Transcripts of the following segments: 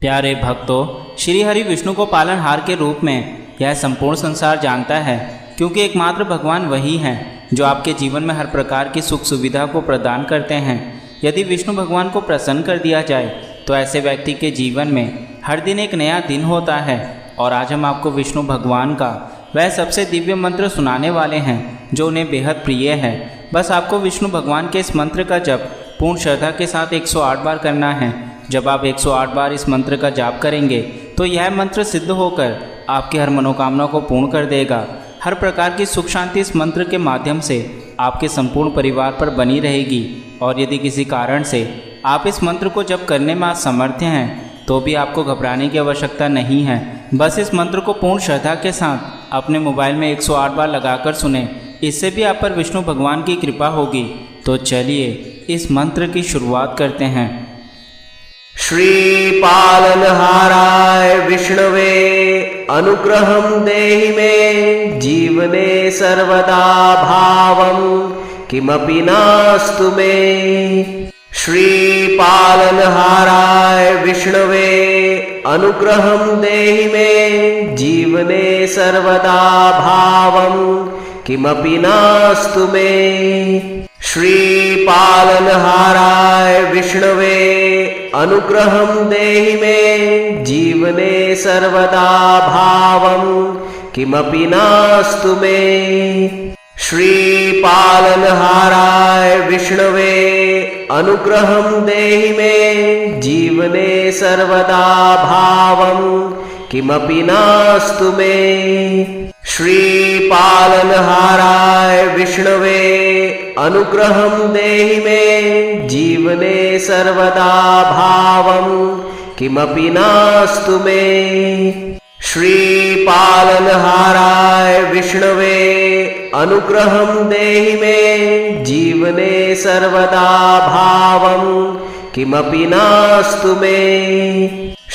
प्यारे भक्तों, श्री हरि विष्णु को पालनहार के रूप में यह संपूर्ण संसार जानता है, क्योंकि एकमात्र भगवान वही हैं जो आपके जीवन में हर प्रकार की सुख सुविधा को प्रदान करते हैं। यदि विष्णु भगवान को प्रसन्न कर दिया जाए तो ऐसे व्यक्ति के जीवन में हर दिन एक नया दिन होता है। और आज हम आपको विष्णु भगवान का वह सबसे दिव्य मंत्र सुनाने वाले हैं जो उन्हें बेहद प्रिय है। बस आपको विष्णु भगवान के इस मंत्र का जप पूर्ण श्रद्धा के साथ 108 बार करना है। जब आप 108 बार इस मंत्र का जाप करेंगे तो यह मंत्र सिद्ध होकर आपकी हर मनोकामना को पूर्ण कर देगा। हर प्रकार की सुख शांति इस मंत्र के माध्यम से आपके संपूर्ण परिवार पर बनी रहेगी। और यदि किसी कारण से आप इस मंत्र को जप करने में असमर्थ हैं तो भी आपको घबराने की आवश्यकता नहीं है। बस इस मंत्र को पूर्ण श्रद्धा के साथ अपने मोबाइल में 108 बार लगाकर सुने, इससे भी आप पर विष्णु भगवान की कृपा होगी। तो चलिए इस मंत्र की शुरुआत करते हैं। श्री पालनहाराय विष्णवे अनुग्रहं देहि मे जीवने सर्वदा भावं किमपि नास्तु मे। श्री पालनहाराय विष्णवे अनुग्रहं देहि मे जीवने सर्वदा भावं किमपि नास्तु मे। श्री पालनहाराय विष्णवे अनुग्रहं देहि मे जीवने सर्वदा भावं किमपि नास्तु मे। श्री पालनहाराय विष्णवे अनुग्रहं देहि मे जीवने सर्वदा भावं किमपि नास्तु मे। श्री पालनहाराय विष्णवे अनुग्रहं देहि मे जीवने सर्वदा भावं किमपि नास्तु मे। श्री पालनहाराय विष्णवे अनुग्रहं देहि मे जीवने सर्वदा भावं किमपि नास्तु मे।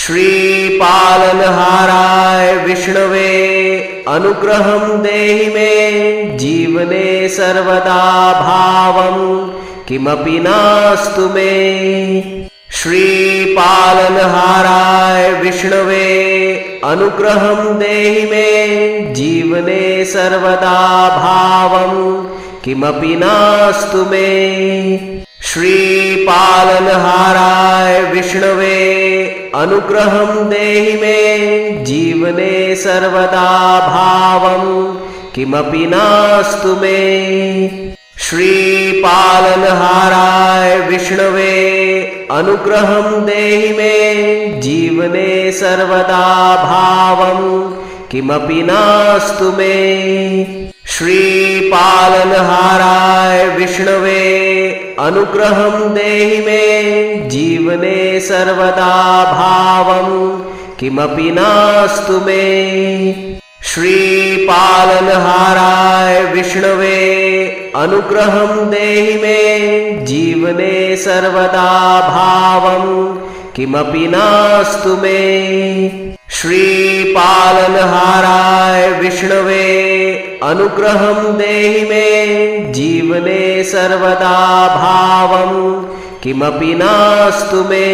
श्री पालनहाराय विष्णवे अनुग्रहं देहि मे जीवने सर्वदा भावं किमपि नास्तु मे। श्री पालनहाराय विष्णवे अनुग्रहं देहि मे जीवने सर्वदा भावं किमपि नास्तु मे। श्री पालनहाराय विष्णवे अनुग्रहं देहि मे जीवने सर्वदा भावं किमपि नास्तु मे। श्री पालनहाराय विष्णवे अनुग्रहं देहि मे जीवने सर्वदा भावं किमपि नास्तु मे। श्री पालनहाराय विष्णवे अनुग्रहं देहि मे जीवने सर्वदा भावं किमपि नास्तु मे। श्री पालनहाराय विष्णवे अनुग्रहं देहि मे जीवने सर्वदा भावं किमपि नास्तु मे। श्री पालनहाराय विष्णवे अनुग्रहं देहि मे जीवने सर्वदा भावं किमपि नास्तु मे।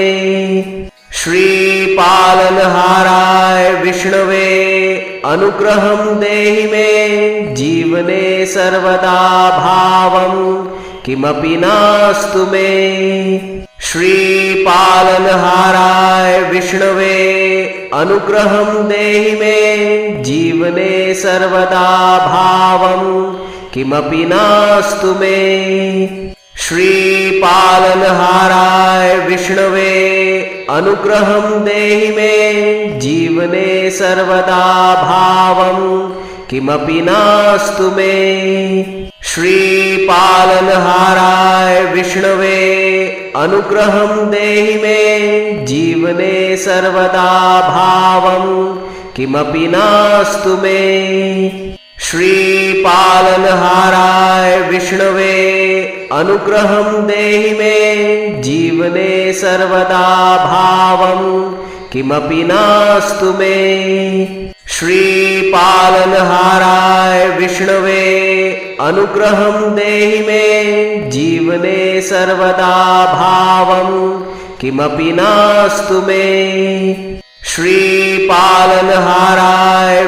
श्री पालनहाराय विष्णवे अनुग्रहं देहि मे जीवने सर्वदा भावं किमपि नास्तु मे। श्री पालनहाराय विष्णवे अनुग्रहं देहि मे जीवने सर्वदा भावं किमपि नास्तु मे। श्री पालनहाराय विष्णवे अनुग्रहं देहि मे जीवने सर्वदा भावं किमपि नास्तु मे। श्री पालनहाराय विष्णवे अनुग्रहं देहि मे जीवने सर्वदा भावं किमपि नास्तु मे। श्री पालनहाराय विष्णवे अनुग्रहं देहि मे जीवने सर्वदा भावं किमपि नास्तु मे। श्री पालनहाराय विष्णवे अनुग्रहं देहि मे जीवने सर्वदा भावं किमपि नास्तु मे। श्रीपालनहाराय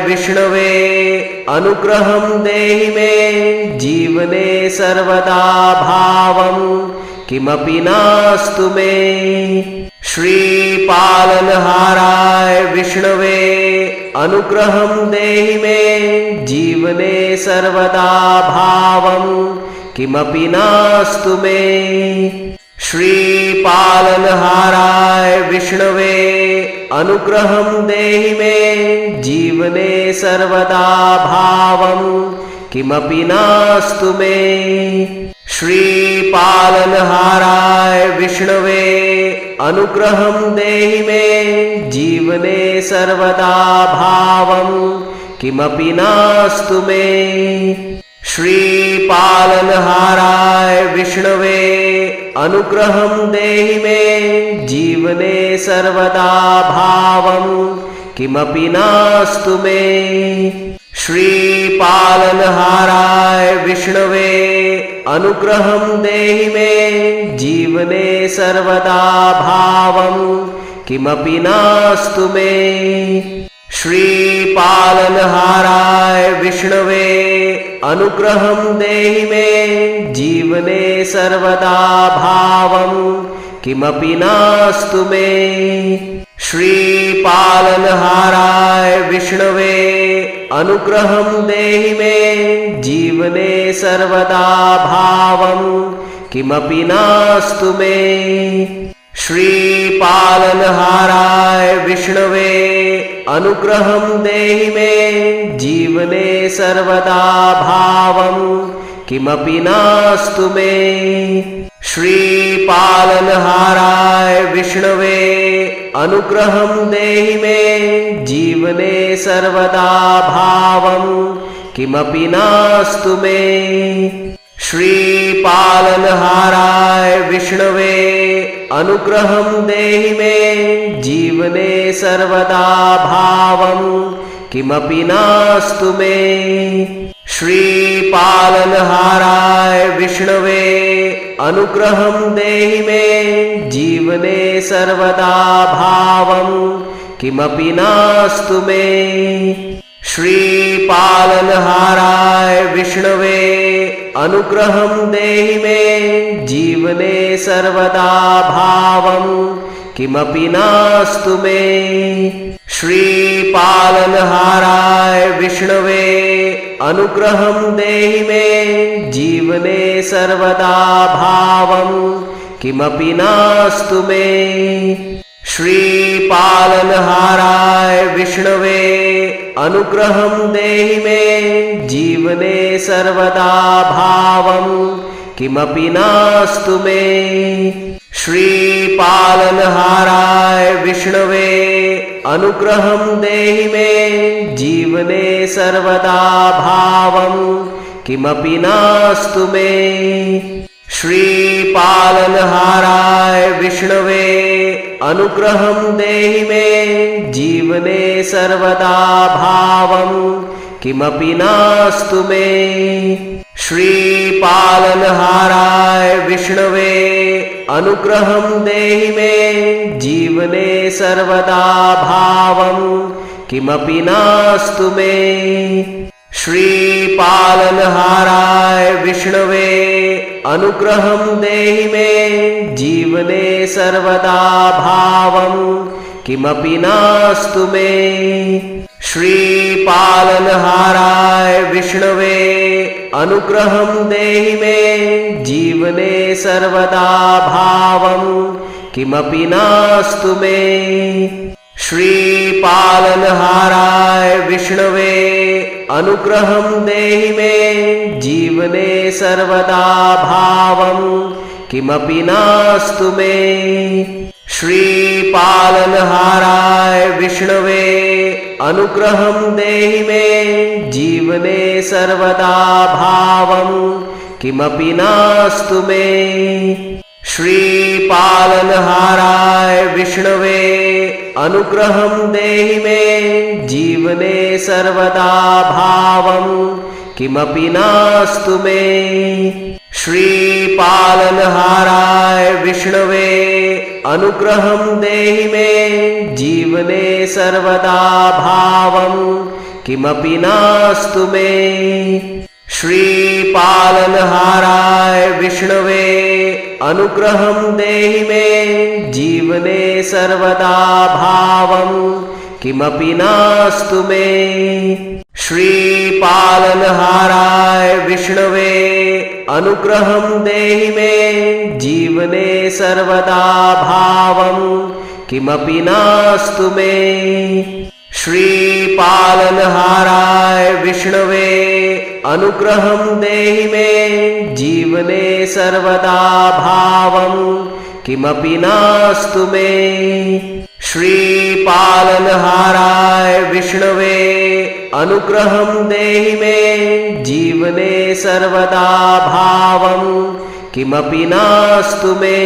विष्णवे अनुग्रहं देहि मे जीवने सर्वदा भावं किमपि नास्तु मे। श्रीपालनहाराय विष्णवे अनुग्रहं देहि मे जीवने सर्वदा भावं किमपि नास्तु मे। श्रीपालनहाराय विष्णवे अनुग्रहं देहि मे जीवने सर्वदा भावं किमपि नास्तु मे। श्रीपालनहाराय विष्णवे अनुग्रहं देहि मे जीवने सर्वदा भावं किमपि नास्तु मे। श्रीपालनहाराय विष्णवे अनुग्रहं देहि मे जीवने सर्वदा भावं किमपि नास्तु मे। श्रीपालनहाराय विष्णवे अनुग्रहं देहि मे जीवने सर्वदा भावं किमपि नास्तु मे। श्रीपालनहाराय विष्णवे अनुग्रहं देहि मे जीवने सर्वदा भावं किमपि नास्तु मे। श्रीपालनहाराय विष्णवे अनुग्रहं देहि मे जीवने सर्वदा भावं किमपि नास्तु मे। श्रीपालनहाराय विष्णवे अनुग्रहं देहि मे जीवने सर्वदा भावं किमपि नास्तु मे। श्रीपालनहाराय विष्णवे अनुग्रहं देहि मे जीवने सर्वदा भावं किमपि नास्तु मे। श्रीपालनहाराय विष्णवे अनुग्रहं देहि मे जीवने सर्वदा भावं किमपि नास्तु मे। श्रीपालनहाराय विष्णवे अनुग्रहं देहि मे जीवने सर्वदा भावं किमपि नास्तु मे। श्रीपालनहाराय विष्णवे अनुग्रहं देहि मे जीवने सर्वदा भावं किमपि नास्तु मे। श्रीपालनहाराय विष्णवे अनुग्रहं देहि मे जीवने सर्वदा भावं किमपि नास्तु मे। श्रीपालनहाराय विष्णवे अनुग्रहं देहि मे जीवने सर्वदा भावं किमपि नास्तु मे। श्रीपालनहाराय विष्णवे अनुग्रहं देहि मे जीवने सर्वदा भावं किमपि नास्तु मे। श्रीपालनहाराय विष्णवे अनुग्रहं देहि मे जीवने सर्वदा भावं किमपि नास्तु मे। श्रीपालनहाराय विष्णवे अनुग्रहं देहि मे जीवने सर्वदा भावं किमपि नास्तु मे। श्रीपालनहाराय विष्णवे अनुग्रहं देहि मे जीवने सर्वदा भावं किमपि नास्तु मे। श्रीपालनहाराय विष्णवे अनुग्रहं देहि मे जीवने सर्वदा भावं किमपि नास्तु मे। श्रीपालनहाराय विष्णवे अनुग्रहं देहि मे जीवने सर्वदा भावं किमपि नास्तु मे। श्रीपालनहाराय विष्णवे अनुग्रहं देहि मे जीवने सर्वदा भावं किमपि नास्तु मे। श्रीपालनहाराय विष्णवे अनुग्रहं देहि मे जीवने सर्वदा भावं किमपि नास्तु मे। श्रीपालनहाराय विष्णवे अनुग्रहं देहि मे जीवने सर्वदा भावं किमपि नास्तु मे। श्रीपालनहाराय विष्णवे अनुग्रहं देहि मे जीवने सर्वदा भावं किमपि नास्तु मे। श्रीपालनहाराय विष्णवे अनुग्रहं देहि मे जीवने सर्वदा भावं किमपि नास्तु मे। श्रीपालनहाराय विष्णवे अनुग्रहं देहि मे जीवने सर्वदा भावं किमपि नास्तु मे। श्रीपालनहाराय विष्णवे अनुग्रहं देहि मे जीवने सर्वदा भावं किमपि नास्तु मे।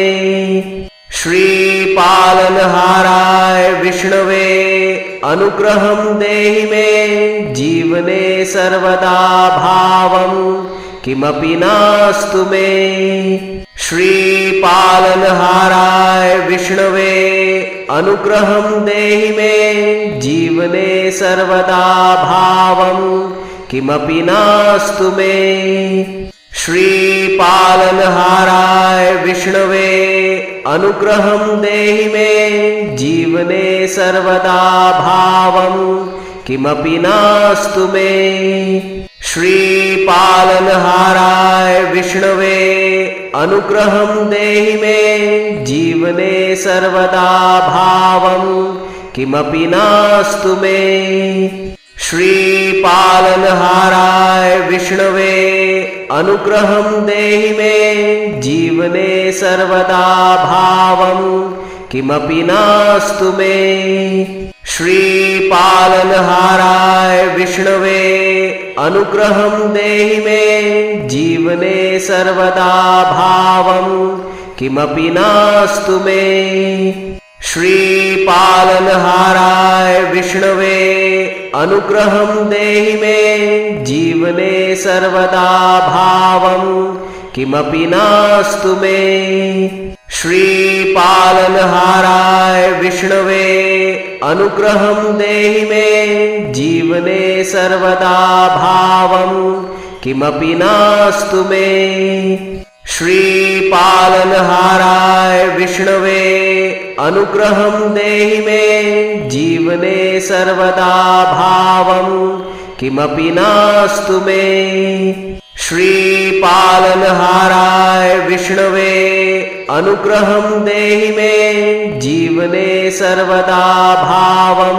श्रीपालनहाराय विष्णवे अनुग्रहं देहि मे जीवने सर्वदा भावं किमपि नास्तु मे। श्रीपालनहाराय विष्णवे अनुग्रहं देहि मे जीवने सर्वदा भावं किमपि नास्तु मे। श्रीपालनहाराय विष्णवे अनुग्रहं देहि मे जीवने सर्वदा भावं किमपि नास्तु मे। श्रीपालनहाराय विष्णवे अनुग्रहं देहि मे जीवने सर्वदा भावं किमपि नास्तु मे। श्रीपालनहाराय विष्णवे अनुग्रहं देहि मे जीवने सर्वदा भावं किमपि नास्तु मे। श्रीपालनहाराय विष्णवे अनुग्रहं देहि मे जीवने सर्वदा भावं किमपि नास्तु मे। श्रीपालनहाराय विष्णवे अनुग्रहं देहि मे जीवने सर्वदा भावं किमपि नास्तु मे। श्रीपालनहाराय विष्णवे अनुग्रहं देहि मे जीवने सर्वदा भावं किमपि नास्तु मे। श्रीपालनहाराय विष्णवे अनुग्रहं देहि मे जीवने सर्वदा भावं किमपि नास्तु मे। श्रीपालनहाराय विष्णवे अनुग्रहं देहि मे जीवने सर्वदा भावं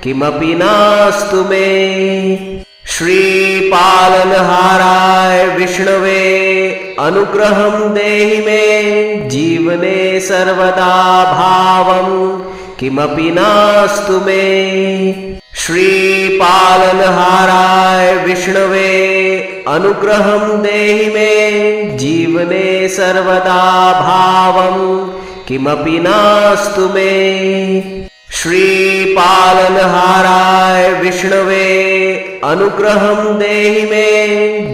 किमपि नास्तु मे। श्रीपालनहाराय विष्णवे अनुग्रहं देहि मे जीवने सर्वदा भावं किमपि नास्तु मे। श्रीपालनहाराय विष्णवे अनुग्रहं देहि मे जीवने सर्वदा भावं किमपि नास्तु मे। श्रीपालनहाराय विष्णवे अनुग्रहं देहि मे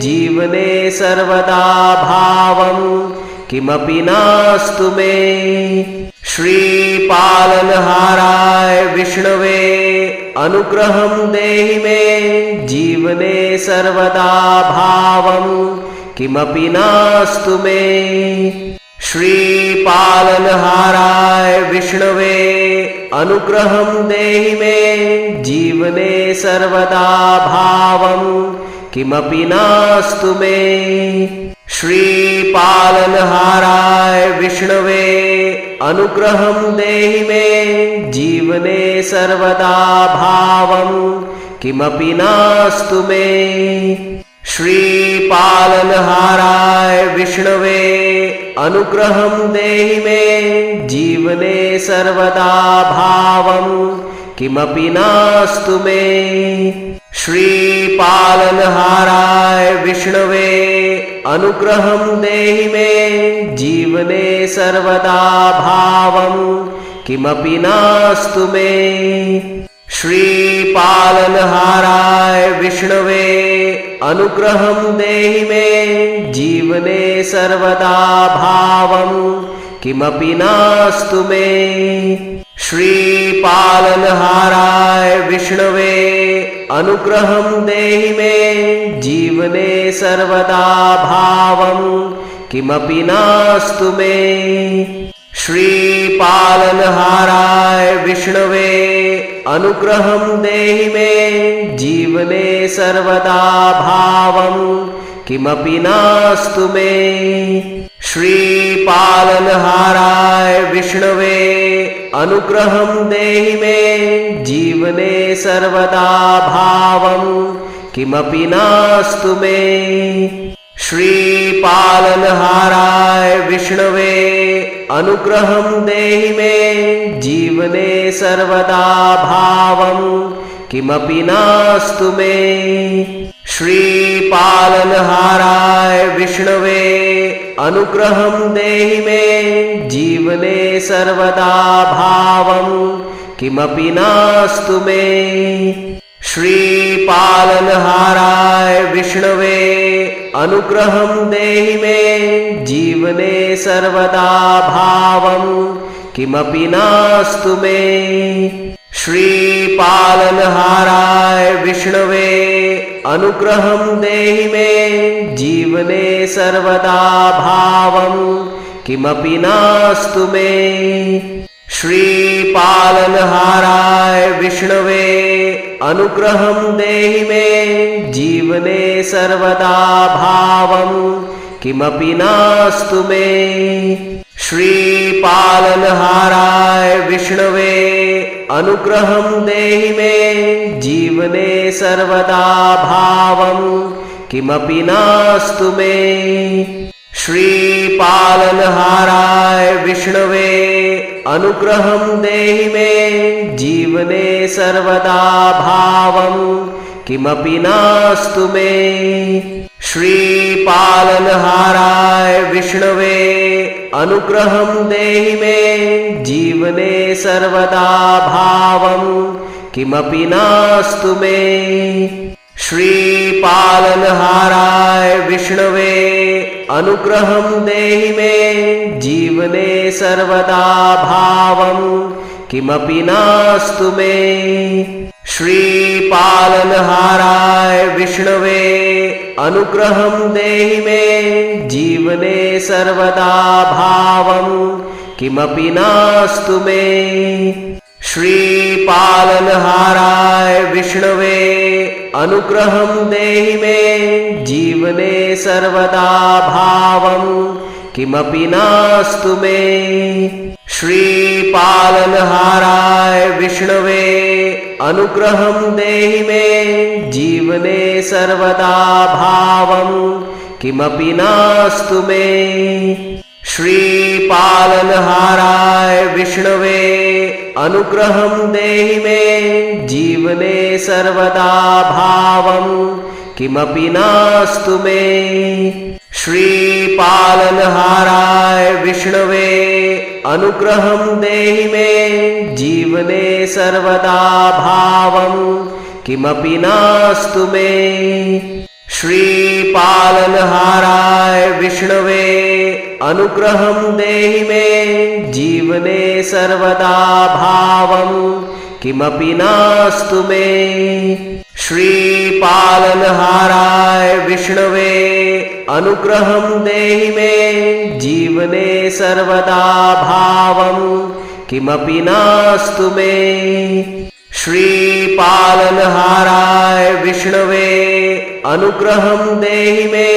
जीवने सर्वदा भावं किमपि नास्तु मे। श्रीपालनहाराय विष्णवे अनुग्रहं देहि मे जीवने सर्वदा भावं किमपि नास्तु मे। श्रीपालनहाराय विष्णवे अनुग्रहं देहि मे जीवने सर्वदा भावं किमपि नास्तु मे। श्रीपालनहाराय विष्णवे अनुग्रहं देहि मे जीवने सर्वदा भावं किमपि नास्तु मे। श्रीपालनहाराय विष्णवे अनुग्रहं देहि मे जीवने सर्वदा भावं किमपि नास्तु मे। श्रीपालनहाराय विष्णवे अनुग्रहं देहि मे जीवने सर्वदा भावं किमपि नास्तु मे। श्रीपालनहाराय विष्णवे अनुग्रहं देहि मे जीवने सर्वदा भावं किमपि नास्तु मे। श्रीपालनहाराय विष्णवे अनुग्रहं देहि मे जीवने सर्वदा भावं किमपि नास्तु मे। श्रीपालनहाराय विष्णवे अनुग्रहं देहि मे जीवने सर्वदा भावं किमपि नास्तु मे। श्रीपालनहाराय विष्णवे अनुग्रहं देहि मे जीवने सर्वदा भावं किमपि नास्तु मे। श्रीपालनहाराय विष्णवे अनुग्रहं देहि मे जीवने सर्वदा भावं किमपि नास्तु मे। श्रीपालनहाराय विष्णवे अनुग्रहं देहि मे जीवने सर्वदा भावं किमपि नास्तु मे। श्रीपालनहाराय विष्णवे अनुग्रहं देहि मे जीवने सर्वदा भावं किमपि नास्तु मे। श्रीपालनहाराय विष्णवे अनुग्रहं देहि मे जीवने सर्वदा भावं किमपि नास्तु मे। श्रीपालनहाराय विष्णवे अनुग्रहं देहि मे जीवने सर्वदा भावं किमपि नास्तु मे। श्रीपालनहाराय विष्णवे अनुग्रहं देहि मे जीवने सर्वदा भावं किमपि नास्तु मे। श्रीपालनहाराय विष्णवे अनुग्रहं देहि मे जीवने सर्वदा भावं किमपि नास्तु मे। श्रीपालनहाराय विष्णवे अनुग्रहं देहि मे जीवने सर्वदा भावं किमपि नास्तु मे। श्रीपालनहाराय विष्णवे अनुग्रहं देहि मे जीवने सर्वदा भावं किमपि नास्तु मे। श्रीपालनहाराय विष्णवे अनुग्रहं देहि मे जीवने सर्वदा भावं किमपि नास्तु मे। श्रीपालनहाराय विष्णवे अनुग्रहं देहि मे जीवने सर्वदा भावं किमपि नास्तु मे। श्रीपालनहाराय विष्णवे अनुग्रहं देहि मे जीवने सर्वदा भावं किमपि नास्तु मे। श्रीपालनहाराय विष्णवे अनुग्रहं देहि मे जीवने सर्वदा भावं किमपि नास्तु मे। श्रीपालनहाराय विष्णवे अनुग्रहं देहि मे जीवने सर्वदा भावं किमपि नास्तु मे। श्रीपालनहाराय विष्णवे अनुग्रहं देहि मे जीवने सर्वदा भावं किमपि नास्तु मे। श्रीपालनहाराय विष्णवे अनुग्रहं देहि मे जीवने सर्वदा भावं किमपि नास्तु मे। श्रीपालनहाराय विष्णवे अनुग्रहं देहि मे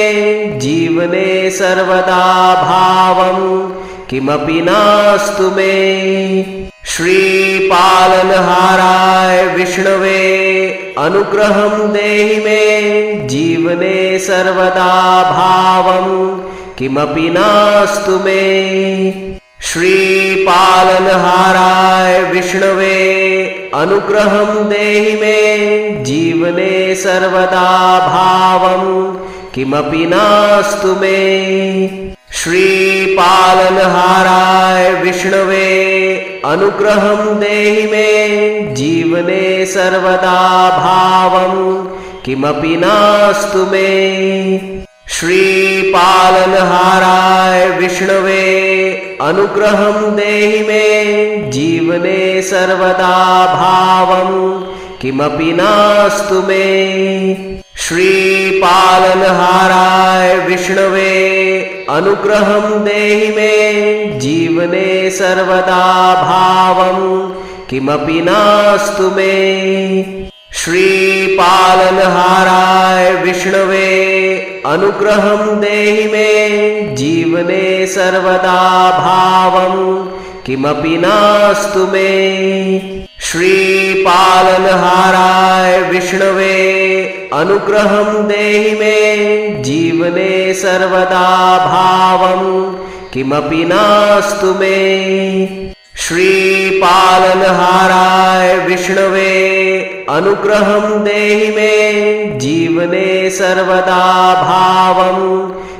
जीवने सर्वदा भावं किमपि नास्तु मे। श्रीपालनहाराय विष्णवे अनुग्रहं देहि मे जीवने सर्वदा भावं किमपि नास्तु मे। श्रीपालनहाराय विष्णवे अनुग्रहं देहि मे जीवने सर्वदा भावं किमपि नास्तु मे। श्रीपालनहाराय विष्णवे अनुग्रहं देहि मे जीवने सर्वदा भावं किमपि नास्तु मे। श्रीपालनहाराय विष्णवे अनुग्रहं देहि मे जीवने सर्वदा भावं किमपि नास्तु मे। श्रीपालनहाराय विष्णवे अनुग्रहं देहि मे जीवने सर्वदा भावं किमपि नास्तु मे। श्रीपालनहाराय विष्णवे अनुग्रहं देहि मे जीवने सर्वदा भावं किमपि नास्तु मे। श्रीपालनहाराय विष्णवे अनुग्रहं देहि मे जीवने सर्वदा भावं किमपि नास्तु मे। श्रीपालनहाराय विष्णवे अनुग्रहं देहि मे जीवने सर्वदा भावं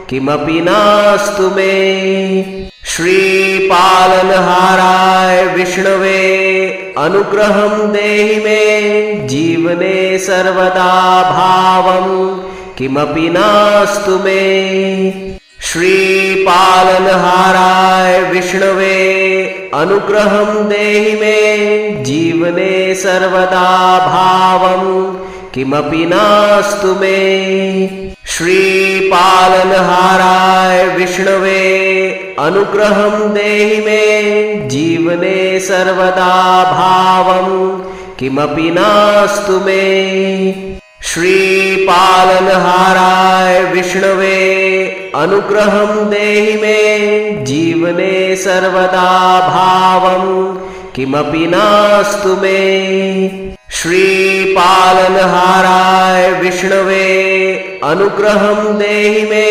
किमपि नास्तु मे। श्रीपालनहाराय विष्णवे अनुग्रहं देहि मे जीवने सर्वदा भावं किमपि नास्तु मे। श्रीपालनहाराय विष्णवे अनुग्रहं देहि मे जीवने सर्वदा भावं किमपि नास्तु मे। श्रीपालनहाराय विष्णवे अनुग्रहं देहि मे जीवने सर्वदा भावं किमपि नास्तु मे। श्रीपालनहाराय विष्णवे अनुग्रहं देहि मे जीवने सर्वदा भावं किमपि नास्तु मे। श्रीपालनहाराय विष्णवे अनुग्रहं देहि मे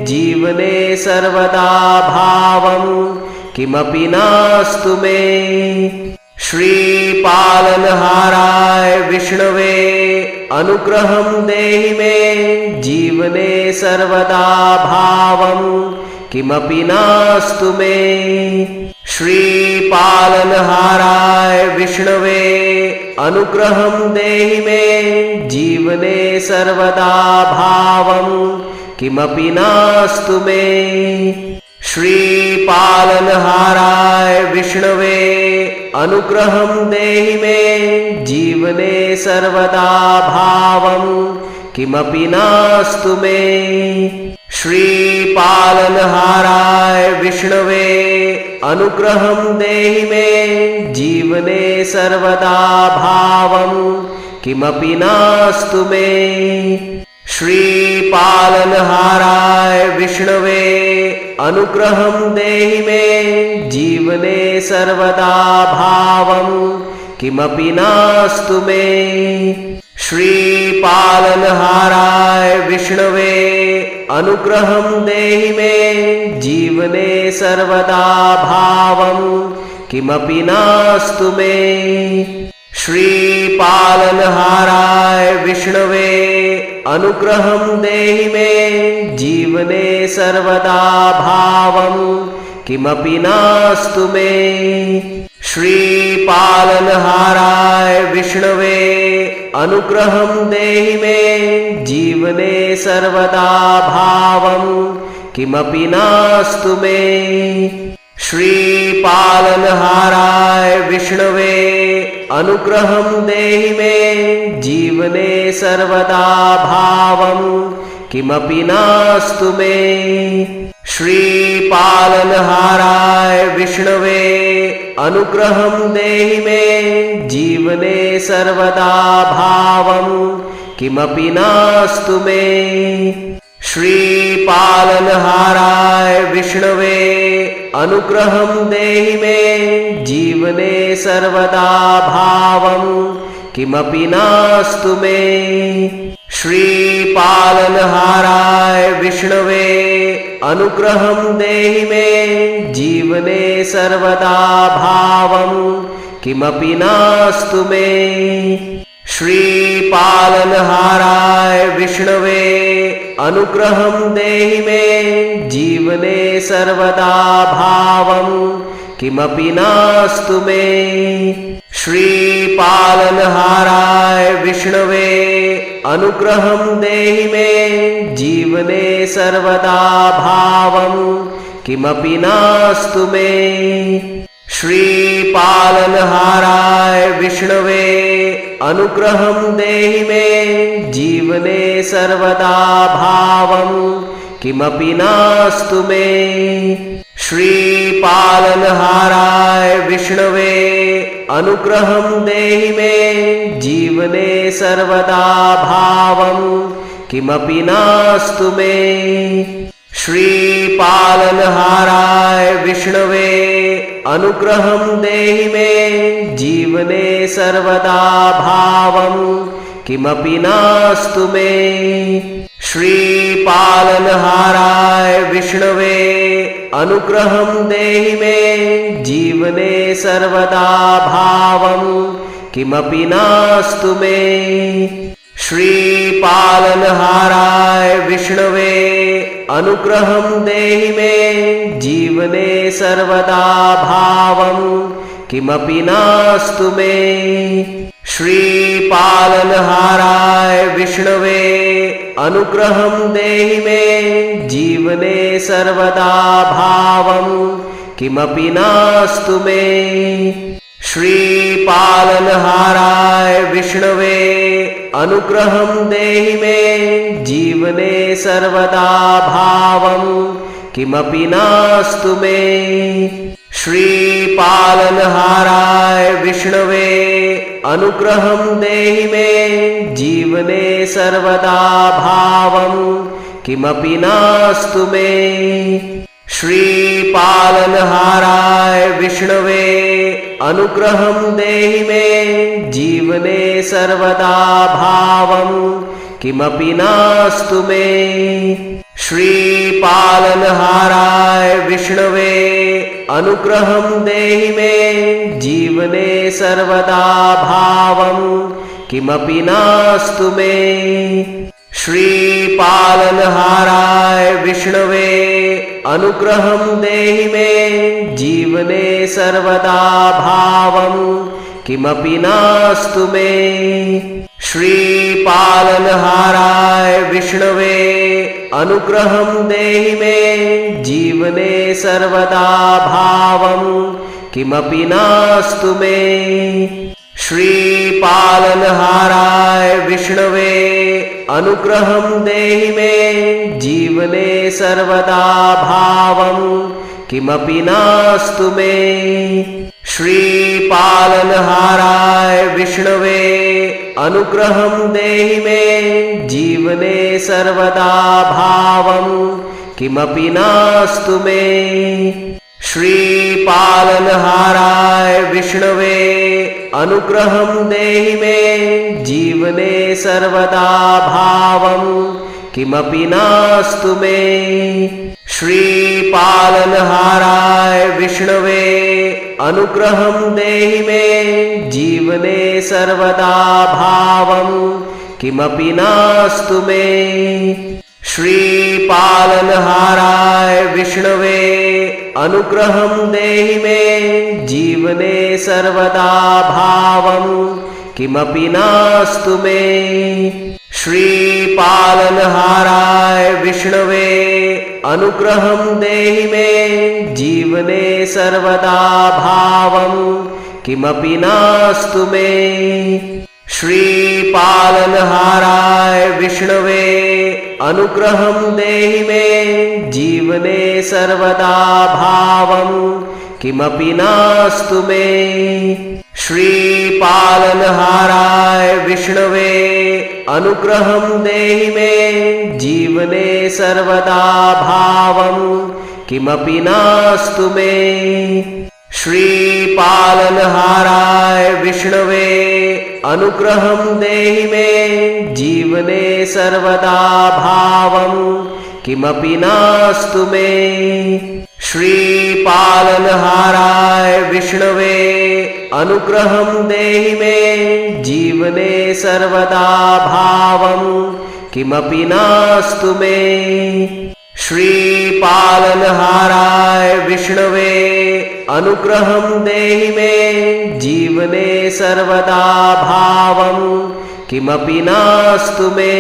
जीवने सर्वदा भावं किमपि नास्तु मे। श्रीपालनहाराय विष्णवे अनुग्रहं देहि मे जीवने सर्वदा भावं किमपि नास्तु मे। श्रीपालनहाराय विष्णवे अनुग्रहं देहि मे जीवने सर्वदा भावं किमपि नास्तु मे। श्रीपालनहाराय विष्णवे अनुग्रहं देहि मे जीवने सर्वदा भावं किमपि नास्तु मे। श्रीपालनहाराय विष्णवे अनुग्रहं देहि मे जीवने सर्वदा भावं किमपि नास्तु मे। श्रीपालनहाराय विष्णवे अनुग्रहं देहि मे जीवने सर्वदा भावं किमपि नास्तु मे। श्रीपालनहाराय विष्णवे अनुग्रहं देहि मे जीवने सर्वदा भावं किमपि नास्तु मे। श्रीपालनहाराय विष्णवे अनुग्रहं देहि मे जीवने सर्वदा भावं किमपि नास्तु मे। श्रीपालनहाराय विष्णवे अनुग्रहं देहि मे जीवने सर्वदा भावं किमपि नास्तु मे। श्रीपालनहाराय विष्णवे अनुग्रहं देहि मे जीवने सर्वदा भावं किमपि नास्तु मे। श्रीपालनहाराय विष्णवे अनुग्रहं देहि मे जीवने सर्वदा भावं किमपि नास्तु मे। श्रीपालनहाराय विष्णवे अनुग्रहं देहि मे जीवने सर्वदा भावं किमपि नास्तु मे। श्रीपालनहाराय विष्णवे अनुग्रहं देहि मे जीवने सर्वदा भावं किमपि नास्तु मे। श्रीपालनहाराय विष्णवे अनुग्रहं देहि मे जीवने सर्वदा भावं किमपि नास्तु मे। श्रीपालनहाराय विष्णवे अनुग्रहं देहि मे जीवने सर्वदा भावं किमपि नास्तु मे। श्रीपालनहाराय विष्णवे अनुग्रहं देहि मे जीवने सर्वदा भावं किमपि नास्तु मे। श्रीपालनहाराय विष्णवे अनुग्रहं देहि मे जीवने सर्वदा भावं किमपि नास्तु मे। श्रीपालनहाराय विष्णवे अनुग्रहं देहि मे जीवने सर्वदा भावं किमपि नास्तु मे। श्रीपालनहाराय विष्णवे अनुग्रहं देहि मे जीवने सर्वदा भावं किमपि नास्तु मे। श्रीपालनहाराय विष्णवे अनुग्रहं देहि मे जीवने सर्वदा भावं किमपि नास्तु मे। श्रीपालनहाराय विष्णवे अनुग्रहं देहि मे जीवने सर्वदा भावं किमपि नास्तु मे। श्रीपालनहाराय विष्णवे अनुग्रहं देहि मे जीवने सर्वदा भावं किमपि नास्तु मे। श्रीपालनहाराय विष्णवे अनुग्रहं देहि मे जीवने सर्वदा भावं किमपि नास्तु मे। श्रीपालनहाराय विष्णवे अनुग्रहं देहि मे जीवने सर्वदा भावं किमपि नास्तु मे। श्रीपालनहाराय विष्णवे अनुग्रहं देहि मे जीवने सर्वदा भावं किमपि नास्तु मे। श्रीपालनहाराय विष्णवे अनुग्रहं देहि मे जीवने सर्वदा भावं किमपि नास्तु मे। श्रीपालनहाराय विष्णवे अनुग्रहं देहि मे जीवने सर्वदा भावं किमपि नास्तु मे। श्रीपालनहाराय विष्णवे अनुग्रहं देहि मे जीवने सर्वदा भावं किमपि नास्तु मे। श्रीपालनहाराय विष्णवे अनुग्रहं देहि मे जीवने सर्वदा भावं किमपि नास्तु मे। श्रीपालनहाराय विष्णवे अनुग्रहं देहि मे जीवने सर्वदा भावं किमपि नास्तु मे। श्रीपालनहाराय विष्णवे अनुग्रहं देहि मे जीवने सर्वदा भावं किमपि नास्तु मे। श्रीपालनहाराय विष्णवे अनुग्रहं देहि मे जीवने सर्वदा भावं किमपि नास्तु मे। श्रीपालनहाराय विष्णवे अनुग्रहं देहि मे जीवने सर्वदा भावं किमपि नास्तु मे। श्रीपालनहाराय विष्णवे अनुग्रहं देहि मे जीवने सर्वदा भावं किमपि नास्तु मे। श्रीपालनहाराय विष्णवे अनुग्रहं देहि मे जीवने सर्वदा भावं किमपि नास्तु मे। श्रीपालनहाराय विष्णवे अनुग्रहं देहि मे जीवने सर्वदा भावं किमपि नास्तु मे। श्रीपालनहाराय विष्णवे अनुग्रहं देहि मे जीवने सर्वदा भावं किमपि नास्तु मे। श्रीपालनहाराय विष्णवे अनुग्रहं देहि मे जीवने सर्वदा भावं किमपि नास्तु मे।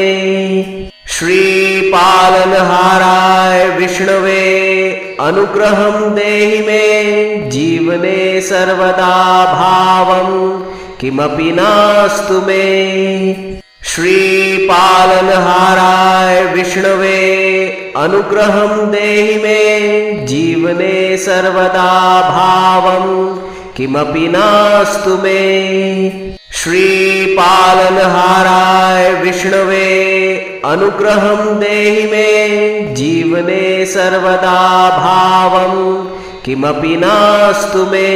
श्रीपालनहाराय विष्णवे अनुग्रहं देहि मे जीवने सर्वदा भावं किमपि नास्तु मे। श्रीपालनहाराय विष्णवे अनुग्रहं देहि मे जीवने सर्वदा भावं किमपि नास्तु मे। श्रीपालनहाराय विष्णवे अनुग्रहं देहि मे जीवने सर्वदा भावं किमपि नास्तु मे।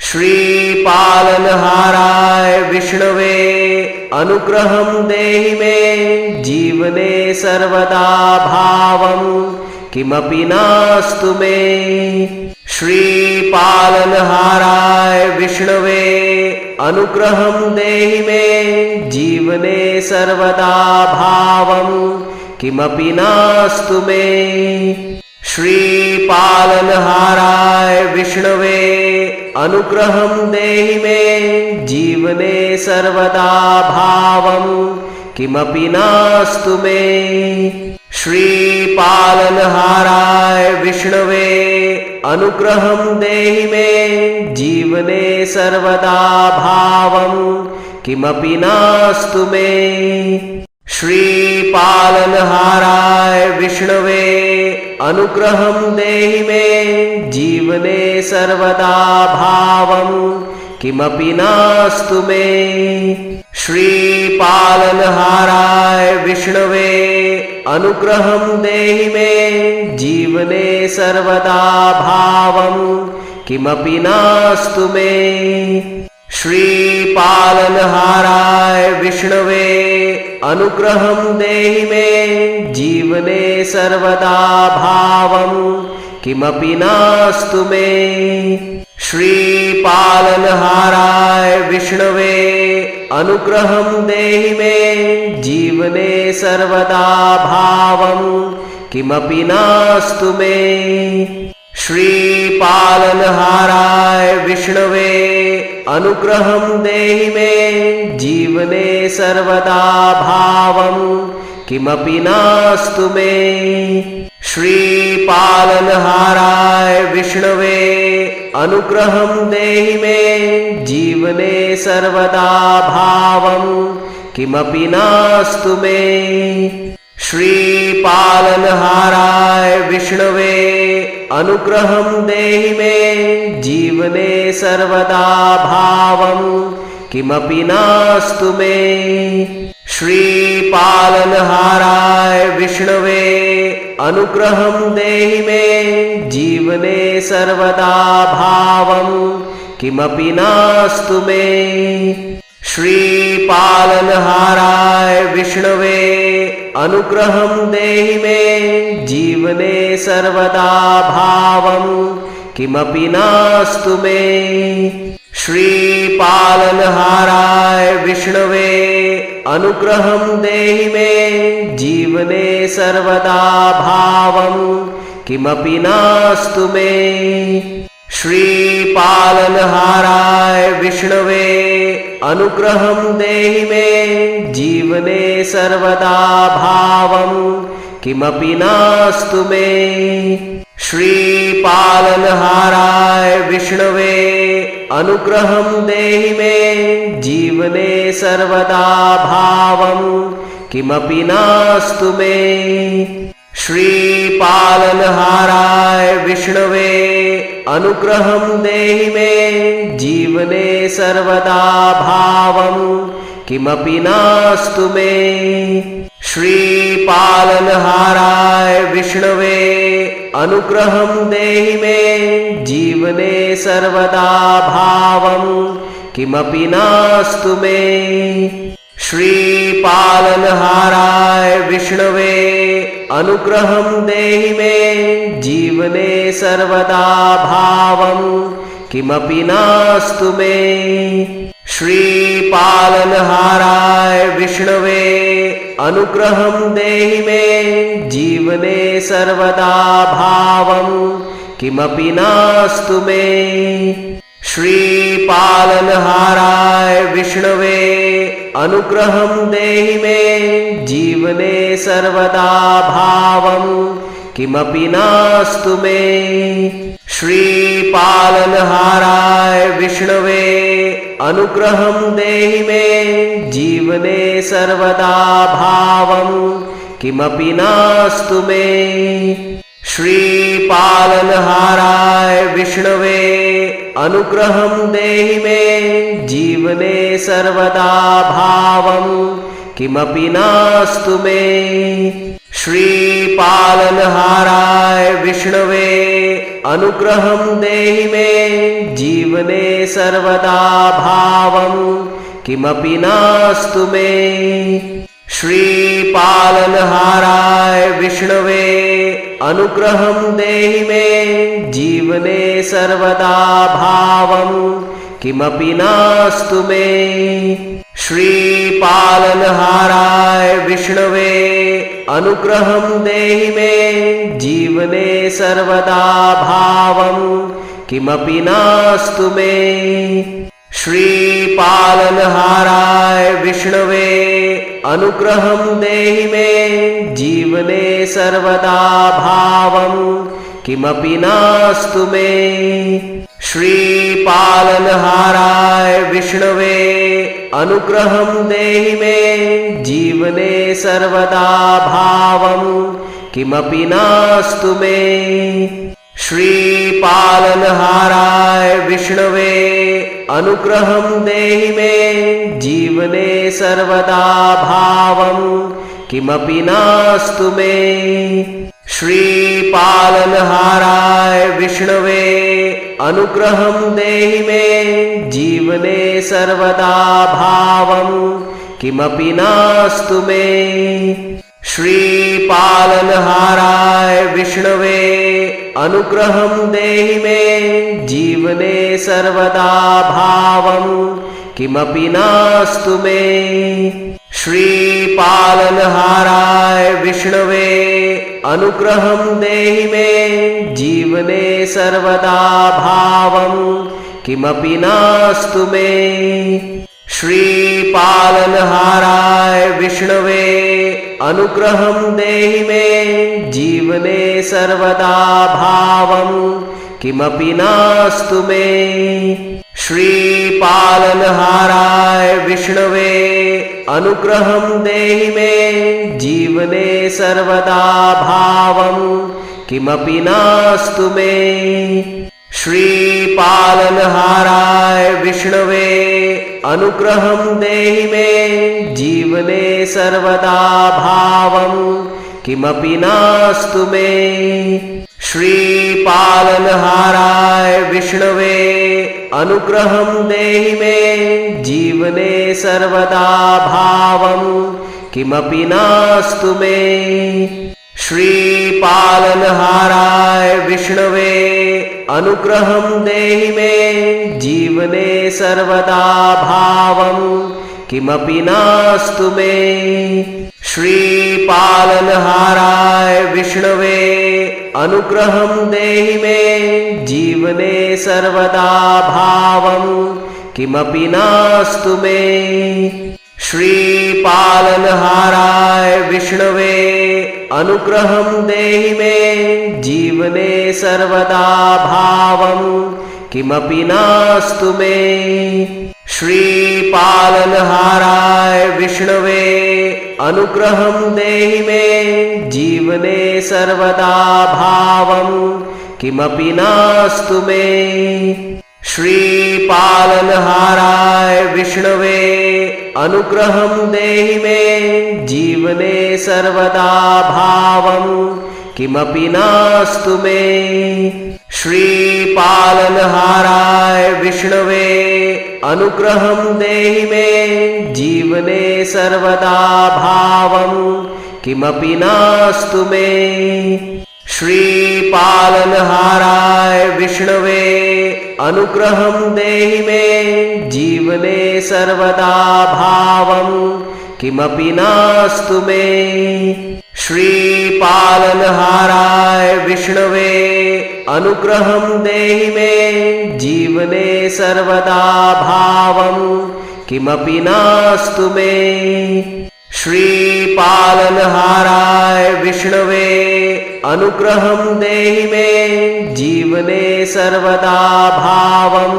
श्रीपालनहाराय विष्णवे अनुग्रहं देहि मे जीवने सर्वदा भावं किमपि नास्तु मे। श्रीपालनहाराय विष्णवे अनुग्रहं देहि मे जीवने सर्वदा भावं किमपि नास्तु मे। श्रीपालनहाराय विष्णवे अनुग्रहं देहि मे जीवने सर्वदा भावं किमपि नास्तु मे। श्रीपालनहाराय विष्णवे अनुग्रहं देहि मे जीवने सर्वदा भावं किमपि नास्तु मे। श्रीपालनहाराय विष्णवे अनुग्रहं देहि मे जीवने सर्वदा भावं किमपि नास्तु मे। श्रीपालनहाराय विष्णवे अनुग्रहं देहि मे जीवने सर्वदा भावं किमपि नास्तु मे। श्रीपालनहाराय विष्णवे अनुग्रहं देहि मे जीवने सर्वदा भावं किमपि नास्तु मे। श्रीपालनहाराय विष्णवे अनुग्रहं देहि मे जीवने सर्वदा भावं किमपि नास्तु मे। श्रीपालनहाराय विष्णवे अनुग्रहं देहि मे जीवने सर्वदा भावं किमपि नास्तु मे। श्रीपालनहाराय विष्णवे अनुग्रहं देहि मे जीवने सर्वदा भावं किमपि नास्तु मे। श्रीपालनहाराय विष्णवे अनुग्रहं देहि मे जीवने सर्वदा भावं किमपि नास्तु मे। श्रीपालनहाराय विष्णवे अनुग्रहं देहि मे जीवने सर्वदा भावं किमपि नास्तु मे। श्रीपालनहाराय विष्णवे अनुग्रहं देहि मे जीवने सर्वदा भावं किमपि नास्तु मे। श्रीपालनहाराय विष्णवे अनुग्रहं देहि मे जीवने सर्वदा भावं किमपि नास्तु मे। श्रीपालनहाराय विष्णवे अनुग्रहं देहि मे जीवने सर्वदा भावं किमपि नास्तु मे। श्रीपालनहाराय विष्णवे अनुग्रहं देहि मे जीवने सर्वदा भावं किमपि नास्तु मे। श्रीपालनहाराय विष्णवे अनुग्रहं देहि मे जीवने सर्वदा भावं किमपि नास्तु मे। श्रीपालनहाराय विष्णवे अनुग्रहं देहि मे जीवने सर्वदा भावं किमपि नास्तु मे। श्रीपालनहाराय विष्णवे अनुग्रहं देहि मे जीवने सर्वदा भावं किमपि नास्तु मे। श्रीपालनहाराय विष्णवे अनुग्रहं देहि मे जीवने सर्वदा भावं किमपि नास्तु मे। श्रीपालनहाराय विष्णवे अनुग्रहं देहि मे जीवने सर्वदा भावं किमपि नास्तु मे। श्रीपालनहाराय विष्णवे अनुग्रहं देहि मे जीवने सर्वदा भावं किमपि नास्तु मे। श्रीपालनहाराय विष्णवे अनुग्रहं देहि मे जीवने सर्वदा भावं किमपि नास्तु मे। श्रीपालनहाराय विष्णवे अनुग्रहं देहि मे जीवने सर्वदा भावं किमपि नास्तु मे। श्रीपालनहाराय विष्णवे अनुग्रहं देहि मे जीवने सर्वदा भावं किमपि नास्तु मे। श्रीपालनहाराय विष्णवे अनुग्रहं देहि मे जीवने सर्वदा भावं किमपि नास्तु मे। श्रीपालनहाराय विष्णवे अनुग्रहं देहि मे जीवने सर्वदा भावं किमपि नास्तु मे। श्रीपालनहाराय विष्णवे अनुग्रहं देहि मे जीवने सर्वदा भावं किमपि नास्तु मे। श्रीपालनहाराय विष्णवे अनुग्रहं देहि मे जीवने सर्वदा भावं किमपि नास्तु मे। श्रीपालनहाराय विष्णवे अनुग्रहं देहि मे जीवने सर्वदा भावं किमपि नास्तु मे। श्रीपालनहाराय विष्णवे अनुग्रहं देहि मे जीवने सर्वदा भावं किमपि नास्तु मे। श्रीपालनहाराय विष्णवे अनुग्रहं देहि मे जीवने सर्वदा भावं किमपि नास्तु मे। श्रीपालनहाराय विष्णवे अनुग्रहं देहि मे जीवने सर्वदा भावं किमपि नास्तु मे। श्रीपालनहाराय विष्णवे अनुग्रहं देहि मे जीवने सर्वदा भावं किमपि नास्तु मे। श्रीपालनहाराय विष्णवे अनुग्रहं देहि मे जीवने सर्वदा भावं किमपि नास्तु मे। श्रीपालनहाराय विष्णवे अनुग्रहं देहि मे जीवने सर्वदा भावं किमपि नास्तु मे। श्रीपालनहाराय विष्णवे अनुग्रहं देहि मे जीवने सर्वदा भावं किमपि नास्तु मे। श्रीपालनहाराय विष्णवे अनुग्रहं देहि मे जीवने सर्वदा भावं किमपि नास्तु मे। श्रीपालनहाराय विष्णवे अनुग्रहं देहि मे जीवने सर्वदा भावं किमपि नास्तु मे। श्रीपालनहाराय विष्णवे अनुग्रहं देहि मे जीवने सर्वदा भावं किमपि नास्तु मे। श्रीपालनहाराय विष्णवे अनुग्रहं देहि मे जीवने सर्वदा भावं किमपि नास्तु मे। श्रीपालनहाराय विष्णवे अनुग्रहं देहि मे जीवने सर्वदा भावं किमपि नास्तु मे। श्रीपालनहाराय विष्णवे अनुग्रहं देहि मे जीवने सर्वदा भावं किमपि नास्तु मे। श्रीपालनहाराय विष्णवे अनुग्रहं देहि मे जीवने सर्वदा भावं किमपि नास्तु मे। श्रीपालनहाराय विष्णवे अनुग्रहं देहि मे जीवने सर्वदा भावं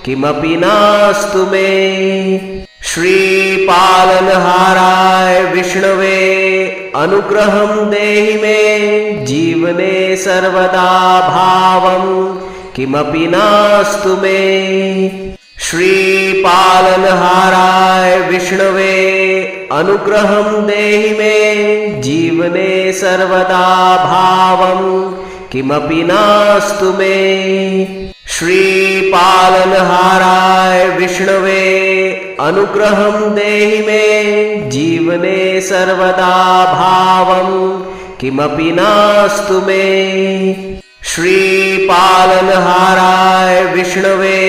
किमपि नास्तु मे। श्रीपालनहाराय विष्णवे अनुग्रहं देहि मे जीवने सर्वदा भावं किमपि नास्तु मे। श्रीपालनहाराय विष्णवे अनुग्रहं देहि मे जीवने सर्वदा भावं किमपि नास्तु मे। श्रीपालनहाराय विष्णवे अनुग्रहं देहि मे जीवने सर्वदा भावं किमपि नास्तु मे। श्रीपालनहाराय विष्णवे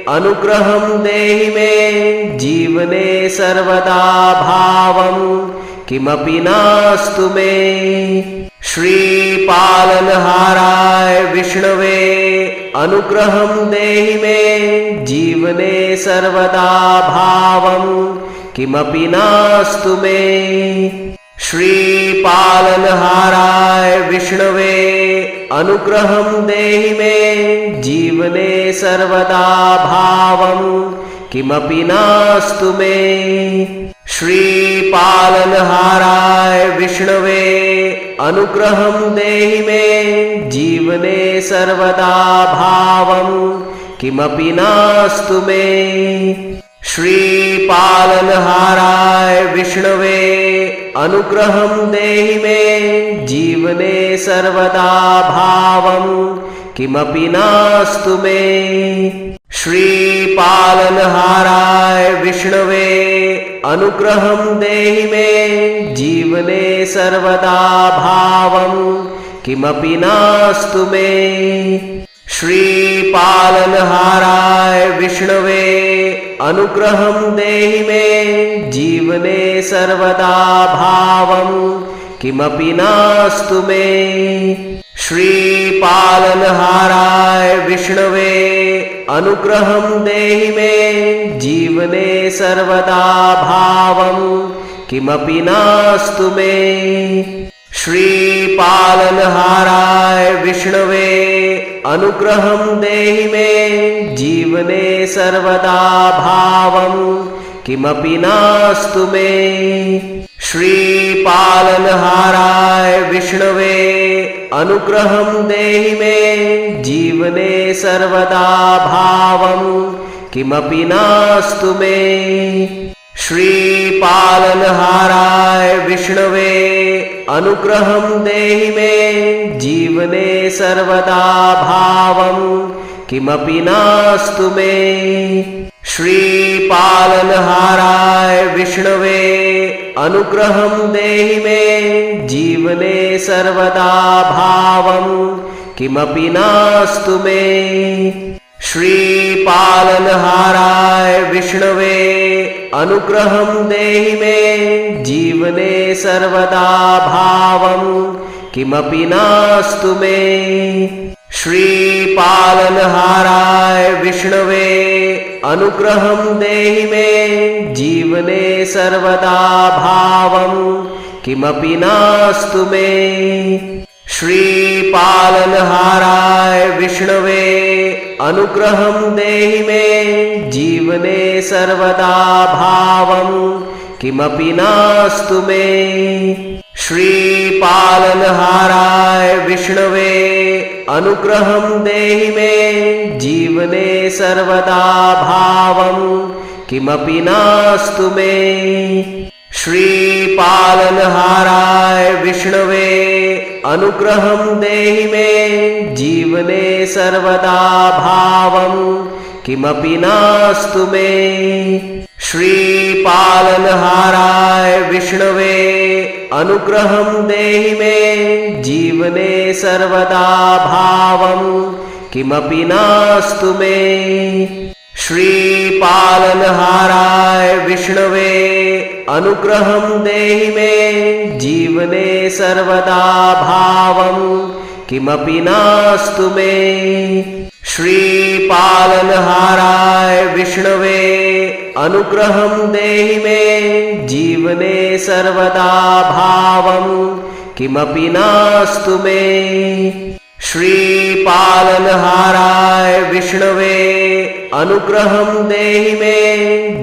अनुग्रहं देहि मे जीवने सर्वदा भावं किमपि नास्तु मे। श्रीपालनहाराय विष्णवे अनुग्रहं देहि मे जीवने सर्वदा भावं किमपि नास्तु मे। श्रीपालनहाराय विष्णवे अनुग्रहं देहि मे जीवने सर्वदा भावं किमपि नास्तु मे। श्रीपालनहाराय विष्णवे अनुग्रहं देहि मे जीवने सर्वदा भावं किमपि नास्तु मे। श्रीपालनहाराय विष्णवे अनुग्रहं देहि मे जीवने सर्वदा भावं किमपि नास्तु मे। श्रीपालनहाराय विष्णवे अनुग्रहं देहि मे जीवने सर्वदा भावं किमपि नास्तु मे। श्रीपालनहाराय विष्णवे अनुग्रहं देहि मे जीवने सर्वदा भावं किमपि नास्तु मे। श्रीपालनहाराय विष्णवे अनुग्रहं देहि मे जीवने सर्वदा भावं किमपि नास्तु मे। श्रीपालनहाराय विष्णवे अनुग्रहं देहि मे जीवने सर्वदा भावं किमपि नास्तु मे। श्रीपालनहाराय विष्णवे अनुग्रहं देहि मे जीवने सर्वदा भावं किमपि नास्तु मे। श्रीपालनहाराय विष्णवे अनुग्रहं देहि मे जीवने सर्वदा भावं किमपि नास्तु मे। श्रीपालनहाराय विष्णवे अनुग्रहं देहि मे जीवने सर्वदा भावं किमपि नास्तु मे। श्रीपालनहाराय विष्णवे अनुग्रहं देहि मे जीवने सर्वदा भावं किमपि नास्तु मे। श्रीपालनहाराय विष्णवे अनुग्रहं देहि मे जीवने सर्वदा भावं किमपि नास्तु मे। श्रीपालनहाराय विष्णवे अनुग्रहं देहि मे जीवने सर्वदा भावं किमपि नास्तु मे। श्रीपालनहाराय विष्णवे अनुग्रहं देहि मे जीवने सर्वदा भावं किमपि नास्तु मे। श्रीपालनहाराय विष्णवे अनुग्रहं देहि मे जीवने सर्वदा भावं किमपि नास्तु मे। श्रीपालनहाराय विष्णवे अनुग्रहं देहि मे जीवने सर्वदा भावं किमपि नास्तु मे। श्रीपालनहाराय विष्णवे अनुग्रहं देहि मे जीवने सर्वदा भावं किमपि नास्तु मे। श्रीपालनहाराय विष्णवे अनुग्रहं देहि मे जीवने सर्वदा भावं किमपि नास्तु मे। श्रीपालनहाराय विष्णवे अनुग्रहं देहि मे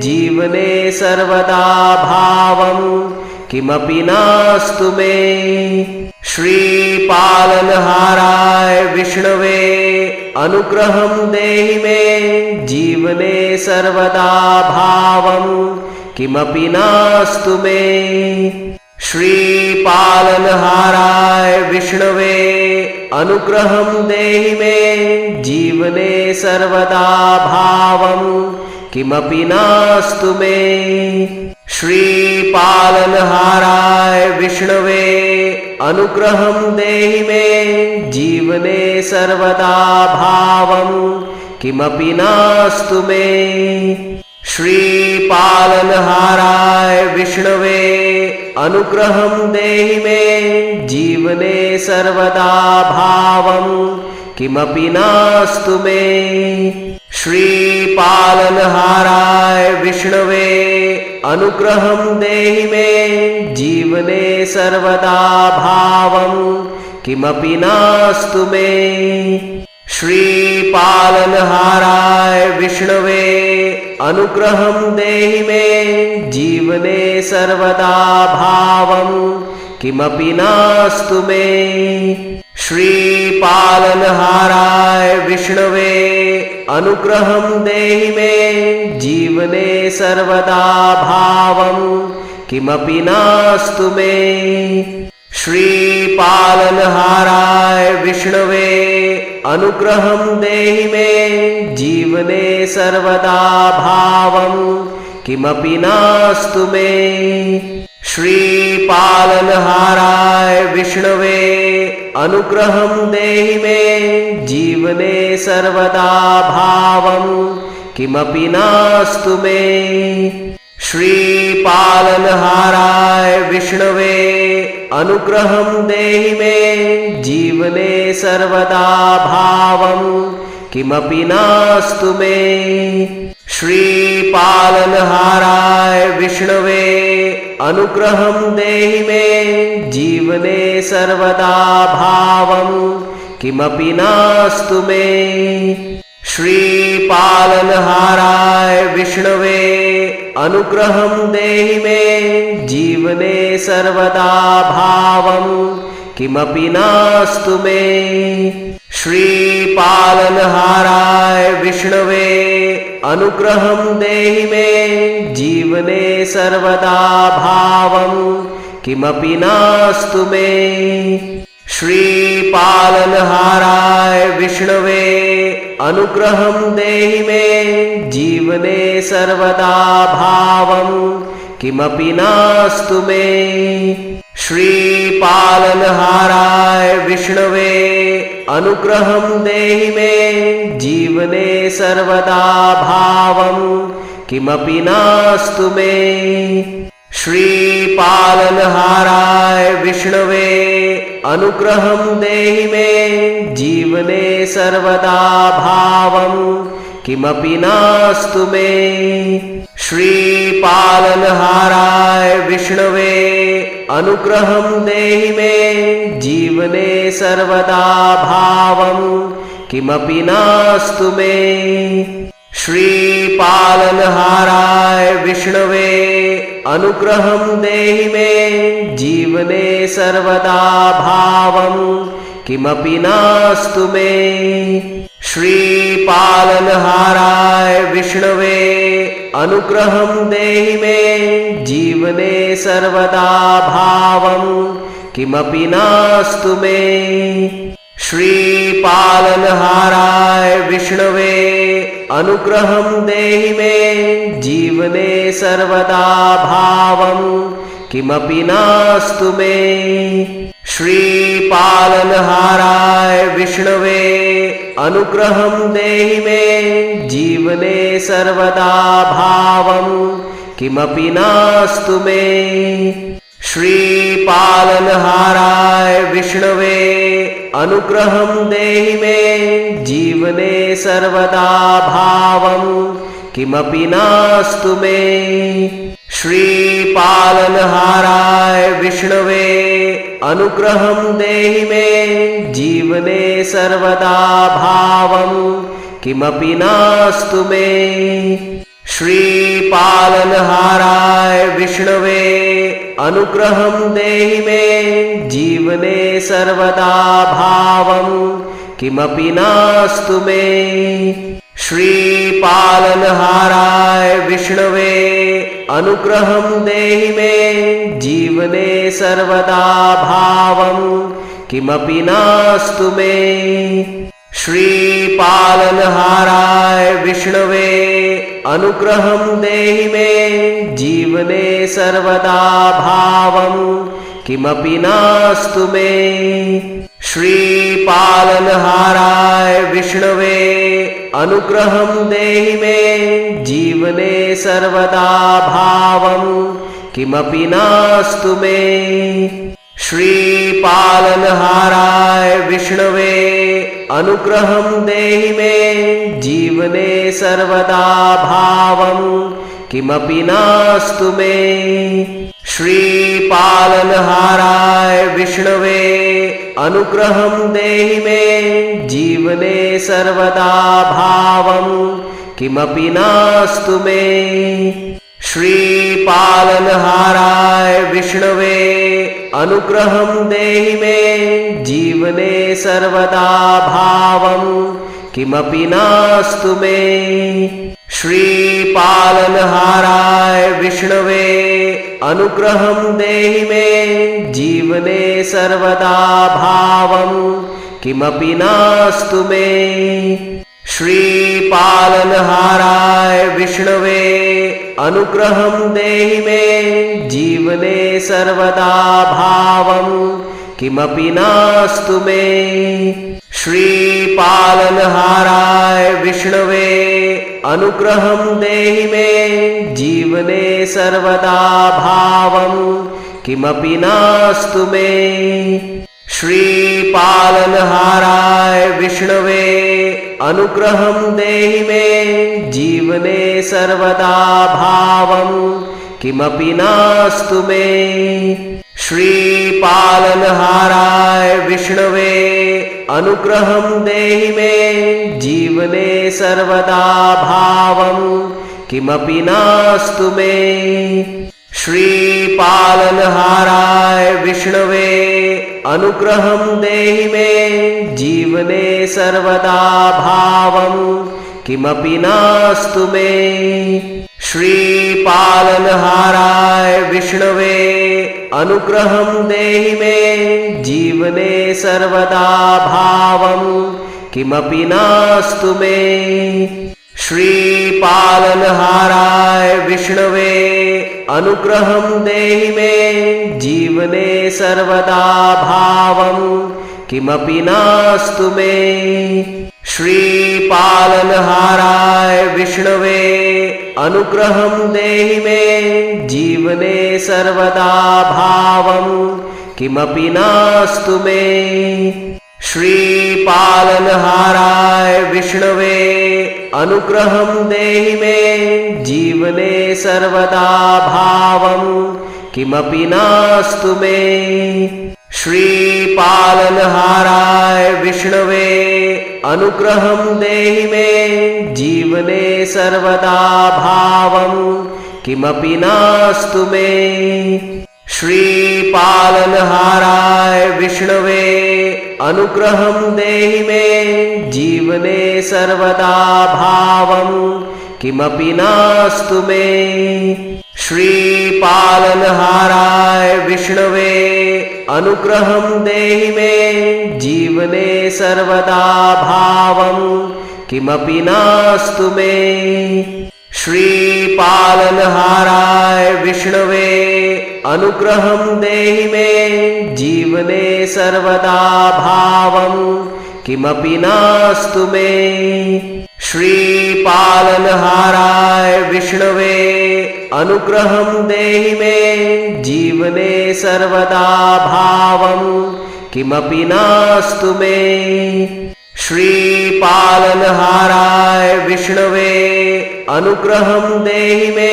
जीवने सर्वदा भावं किमपि नास्तु मे। श्रीपालनहाराय विष्णवे अनुग्रहं देहि मे जीवने सर्वदा भावं किमपि नास्तु मे। श्रीपालनहाराय विष्णवे अनुग्रहं देहि मे जीवने सर्वदा भावं किमपि नास्तु मे। श्रीपालनहाराय विष्णवे अनुग्रहं देहि मे जीवने सर्वदा भावं किमपि नास्तु मे। श्रीपालनहाराय विष्णवे अनुग्रहं देहि मे जीवने सर्वदा भावं किमपि नास्तु मे। श्रीपालनहाराय विष्णवे अनुग्रहं देहि मे जीवने सर्वदा भावं किमपि नास्तु मे। श्रीपालनहाराय विष्णवे अनुग्रहं देहि मे जीवने सर्वदा भावं किमपि नास्तु मे। श्रीपालनहाराय विष्णवे अनुग्रहं देहि मे जीवने सर्वदा भावं किमपि नास्तु मे। श्रीपालनहाराय विष्णवे अनुग्रहं देहि मे जीवने सर्वदा भावं किमपि नास्तु मे। श्रीपालनहाराय विष्णवे अनुग्रहं देहि मे जीवने सर्वदा भावं किमपि नास्तु मे। श्रीपालनहाराय विष्णवे अनुग्रहं देहि मे जीवने सर्वदा भावं किमपि नास्तु मे। श्रीपालनहाराय विष्णवे अनुग्रहं देहि मे जीवने सर्वदा भावं किमपि नास्तु मे। श्रीपालनहाराय विष्णवे अनुग्रहं देहि मे जीवने सर्वदा भावं किमपि नास्तु मे। श्रीपालनहाराय विष्णवे अनुग्रहं देहि मे जीवने सर्वदा भावं किमपि नास्तु मे। श्रीपालनहाराय विष्णवे अनुग्रहं देहि मे जीवने सर्वदा भावं किमपि नास्तु मे। श्रीपालनहाराय विष्णवे अनुग्रहं देहि मे जीवने सर्वदा भावं किमपि नास्तु मे। श्रीपालनहाराय विष्णवे अनुग्रहं देहि मे जीवने सर्वदा भावं किमपि नास्तु मे। श्रीपालनहाराय विष्णवे अनुग्रहं देहि मे जीवने सर्वदा भावं किमपि नास्तु मे। श्रीपालनहाराय विष्णवे अनुग्रहं देहि मे जीवने सर्वदा भावं किमपि नास्तु मे। श्रीपालनहाराय विष्णवे अनुग्रहं देहि मे जीवने सर्वदा भावं किमपि नास्तु मे। श्रीपालनहाराय विष्णवे अनुग्रहं देहि मे जीवने सर्वदा भावं किमपि नास्तु मे। श्रीपालनहाराय विष्णवे अनुग्रहं देहि मे जीवने सर्वदा भावं किमपि नास्तु मे। श्रीपालनहाराय विष्णवे अनुग्रहं देहि मे जीवने सर्वदा भावं किमपि नास्तु मे। श्रीपालनहाराय विष्णवे अनुग्रहं देहि मे जीवने सर्वदा भावं किमपि नास्तु मे। श्रीपालनहाराय विष्णवे अनुग्रहं देहि मे जीवने सर्वदा भावं किमपि नास्तु मे। श्रीपालनहाराय विष्णवे अनुग्रहं देहि मे जीवने सर्वदा भावं किमपि नास्तु मे। श्रीपालनहाराय विष्णवे अनुग्रहं देहि मे जीवने सर्वदा भावं किमपि नास्तु मे। श्रीपालनहाराय विष्णवे अनुग्रहं देहि मे जीवने सर्वदा भावं किमपि नास्तु मे। श्रीपालनहाराय विष्णवे अनुग्रहं देहि मे जीवने सर्वदा भावं किमपि नास्तु मे। श्रीपालनहाराय विष्णवे अनुग्रहं देहि मे जीवने सर्वदा भावं किमपि नास्तु मे। श्रीपालनहाराय विष्णवे अनुग्रहं देहि मे जीवने सर्वदा भावं किमपि नास्तु मे। श्रीपालनहाराय विष्णवे अनुग्रहं देहि मे जीवने सर्वदा भावं किमपि नास्तु मे। श्रीपालनहाराय विष्णवे अनुग्रहं देहि मे जीवने सर्वदा भावं किमपि नास्तु मे। श्रीपालनहाराय विष्णवे अनुग्रहं देहि मे जीवने सर्वदा भावं किमपि नास्तु मे। श्रीपालनहाराय विष्णवे अनुग्रहं देहि मे जीवने सर्वदा भावं किमपि नास्तु मे। श्रीपालनहाराय विष्णवे अनुग्रहं देहि मे जीवने सर्वदा भावं किमपि नास्तु मे। श्रीपालनहाराय विष्णवे अनुग्रहं देहि मे जीवने सर्वदा भावं किमपि नास्तु मे। श्रीपालनहाराय विष्णवे अनुग्रहं देहि मे जीवने सर्वदा भावं किमपि नास्तु मे। श्रीपालनहाराय विष्णवे अनुग्रहं देहि मे जीवने सर्वदा भावं किमपि नास्तु मे। श्रीपालनहाराय विष्णवे अनुग्रहं देहि मे जीवने सर्वदा भावं किमपि नास्तु मे। श्रीपालनहाराय विष्णवे अनुग्रहं देहि मे जीवने सर्वदा भावं किमपि नास्तु मे। श्रीपालनहाराय विष्णवे अनुग्रहं देहि मे जीवने सर्वदा भावं किमपि नास्तु मे। श्रीपालनहाराय विष्णवे अनुग्रहं देहि मे जीवने सर्वदा भावं किमपि नास्तु मे। श्रीपालनहाराय विष्णवे अनुग्रहं देहि मे जीवने सर्वदा भावं किमपि नास्तु मे। श्रीपालनहाराय विष्णवे अनुग्रहं देहि मे जीवने सर्वदा भावं किमपि नास्तु मे। श्रीपालनहाराय विष्णवे अनुग्रहं देहि मे जीवने सर्वदा भावं किमपि नास्तु मे। श्रीपालनहाराय विष्णवे अनुग्रहं देहि मे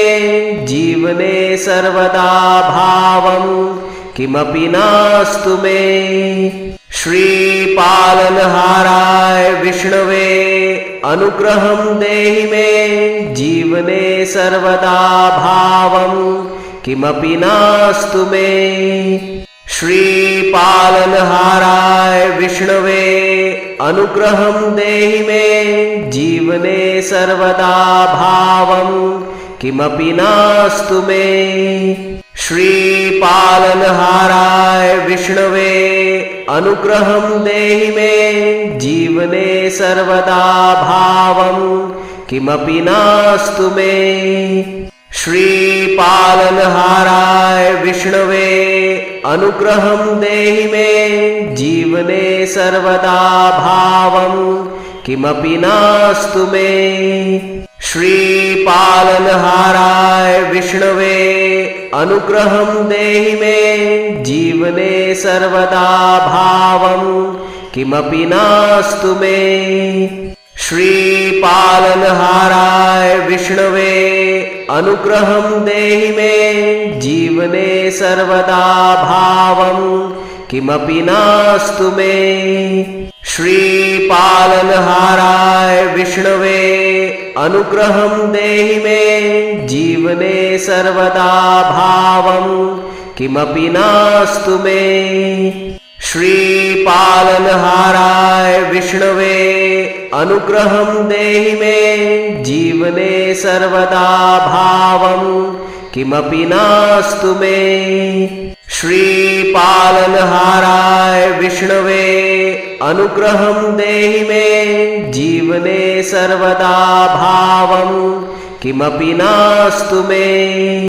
जीवने सर्वदा भावं किमपि नास्तु मे। श्रीपालनहाराय विष्णवे अनुग्रहं देहि मे जीवने सर्वदा भावं किमपि नास्तु मे। श्रीपालनहाराय विष्णवे अनुग्रहं देहि मे जीवने सर्वदा भावं किमपि नास्तु मे। श्रीपालनहाराय विष्णवे अनुग्रहं देहि मे जीवने सर्वदा भावं किमपि नास्तु मे। श्रीपालनहाराय विष्णवे अनुग्रहं देहि मे जीवने सर्वदा भावं किमपि नास्तु मे। श्रीपालनहाराय विष्णवे अनुग्रहं देहि मे जीवने सर्वदा भावं किमपि नास्तु मे। श्रीपालनहाराय विष्णवे अनुग्रहं देहि मे जीवने सर्वदा भावं किमपि नास्तु मे। श्रीपालनहाराय विष्णवे अनुग्रहं देहि मे जीवने सर्वदा भावं किमपि नास्तु मे। श्रीपालनहाराय विष्णवे अनुग्रहं देहि मे जीवने सर्वदा भावं किमपि नास्तु मे। श्रीपालनहाराय विष्णवे अनुग्रहं देहि मे जीवने सर्वदा भावं किमपि नास्तु मे।